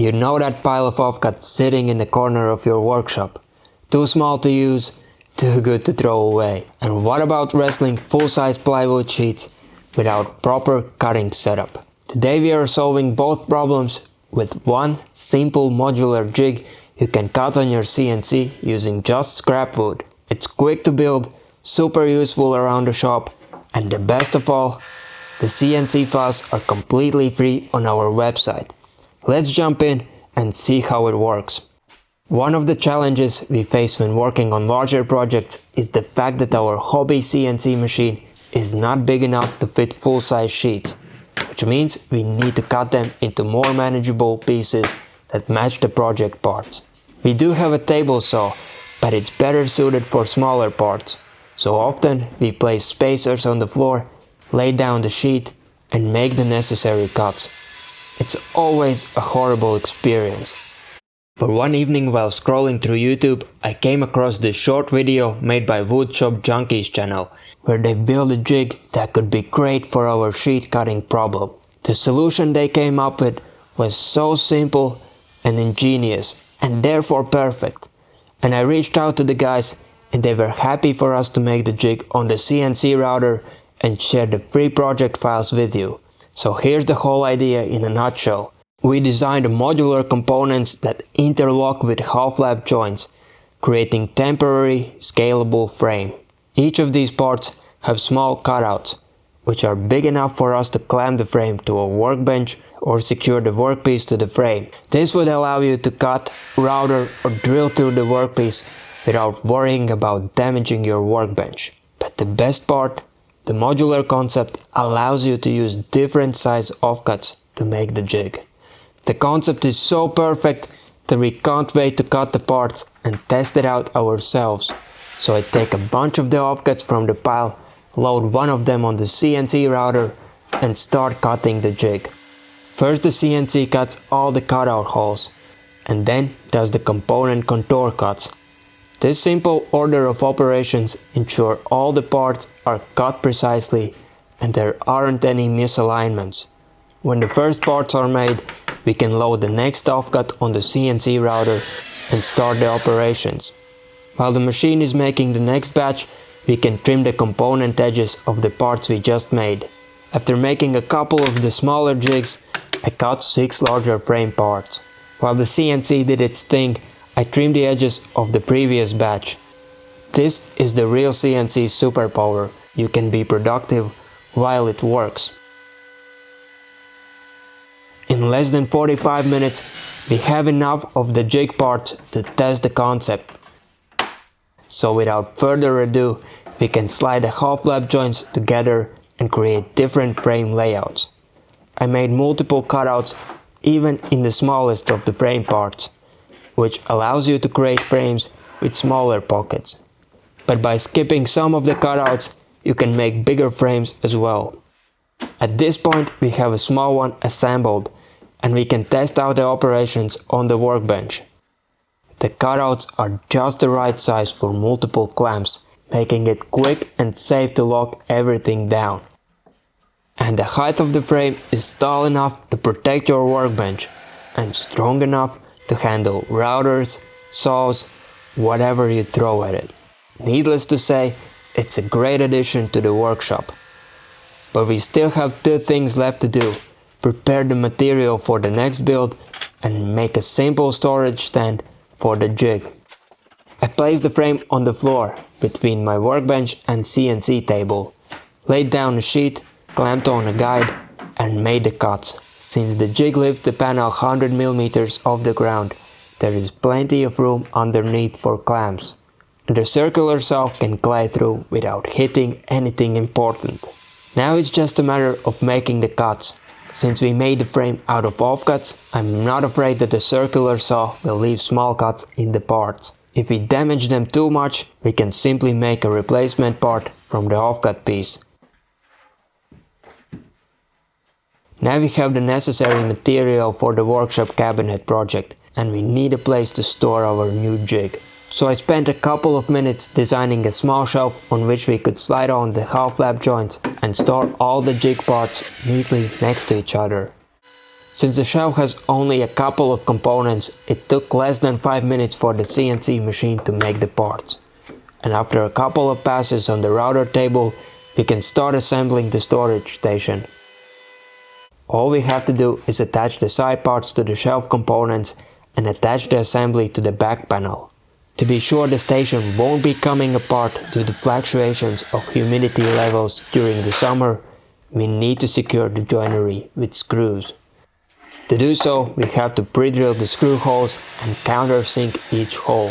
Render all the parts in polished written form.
You know that pile of offcuts sitting in the corner of your workshop. Too small to use, too good to throw away. And what about wrestling full-size plywood sheets without proper cutting setup? Today we are solving both problems with one simple modular jig you can cut on your CNC using just scrap wood. It's quick to build, super useful around the shop, and the best of all, the CNC files are completely free on our website. Let's jump in and see how it works. One of the challenges we face when working on larger projects is the fact that our hobby CNC machine is not big enough to fit full-size sheets, which means we need to cut them into more manageable pieces that match the project parts. We do have a table saw, but it's better suited for smaller parts. So often we place spacers on the floor, lay down the sheet, and make the necessary cuts. It's always a horrible experience. But one evening while scrolling through YouTube, I came across this short video made by Woodshop Junkies channel, where they built a jig that could be great for our sheet cutting problem. The solution they came up with was so simple and ingenious, and therefore perfect. And I reached out to the guys, and they were happy for us to make the jig on the CNC router and share the free project files with you. So here's the whole idea in a nutshell. We designed modular components that interlock with half-lap joints, creating temporary, scalable frame. Each of these parts have small cutouts, which are big enough for us to clamp the frame to a workbench or secure the workpiece to the frame. This would allow you to cut, router, or drill through the workpiece without worrying about damaging your workbench. But the best part, the modular concept allows you to use different size offcuts to make the jig. The concept is so perfect that we can't wait to cut the parts and test it out ourselves. So I take a bunch of the offcuts from the pile, load one of them on the CNC router, and start cutting the jig. First the CNC cuts all the cutout holes, and then does the component contour cuts. This simple order of operations ensure all the parts are cut precisely and there aren't any misalignments. When the first parts are made, we can load the next offcut on the CNC router and start the operations. While the machine is making the next batch, we can trim the component edges of the parts we just made. After making a couple of the smaller jigs, I cut 6 larger frame parts. While the CNC did its thing, I trimmed the edges of the previous batch. This is the real CNC superpower. You can be productive while it works. In less than 45 minutes, we have enough of the jig parts to test the concept. So without further ado, we can slide the half-lap joints together and create different frame layouts. I made multiple cutouts even in the smallest of the frame parts, which allows you to create frames with smaller pockets. But by skipping some of the cutouts, you can make bigger frames as well. At this point, we have a small one assembled, and we can test out the operations on the workbench. The cutouts are just the right size for multiple clamps, making it quick and safe to lock everything down. And the height of the frame is tall enough to protect your workbench and strong enough to handle routers, saws, whatever you throw at it. Needless to say, it's a great addition to the workshop. But we still have 2 things left to do: prepare the material for the next build and make a simple storage stand for the jig. I placed the frame on the floor between my workbench and CNC table, laid down a sheet, clamped on a guide, and made the cuts. Since the jig lifts the panel 100 mm off the ground, there is plenty of room underneath for clamps, and the circular saw can glide through without hitting anything important. Now it's just a matter of making the cuts. Since we made the frame out of offcuts, I'm not afraid that the circular saw will leave small cuts in the parts. If we damage them too much, we can simply make a replacement part from the offcut piece. Now we have the necessary material for the workshop cabinet project, and we need a place to store our new jig. So I spent a couple of minutes designing a small shelf on which we could slide on the half-lap joints and store all the jig parts neatly next to each other. Since the shelf has only a couple of components, it took less than 5 minutes for the CNC machine to make the parts. And after a couple of passes on the router table, we can start assembling the storage station. All we have to do is attach the side parts to the shelf components and attach the assembly to the back panel. To be sure the station won't be coming apart due to fluctuations of humidity levels during the summer, we need to secure the joinery with screws. To do so, we have to pre-drill the screw holes and countersink each hole.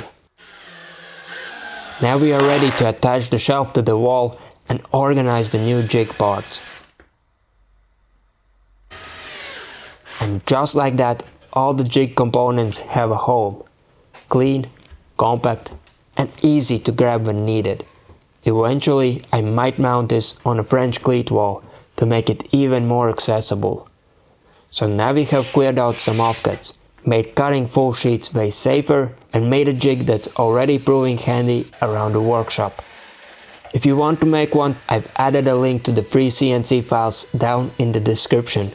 Now we are ready to attach the shelf to the wall and organize the new jig parts. And just like that, all the jig components have a home. Clean, compact, and easy to grab when needed. Eventually, I might mount this on a French cleat wall to make it even more accessible. So now we have cleared out some offcuts, made cutting full sheets way safer, and made a jig that's already proving handy around the workshop. If you want to make one, I've added a link to the free CNC files down in the description.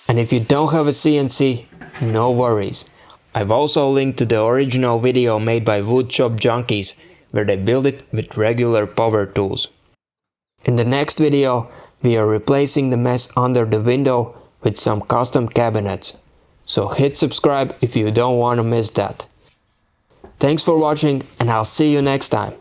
And if you don't have a CNC, no worries. I've also linked to the original video made by Woodshop Junkies, where they build it with regular power tools. In the next video, we are replacing the mess under the window with some custom cabinets. So hit subscribe if you don't want to miss that. Thanks for watching, and I'll see you next time.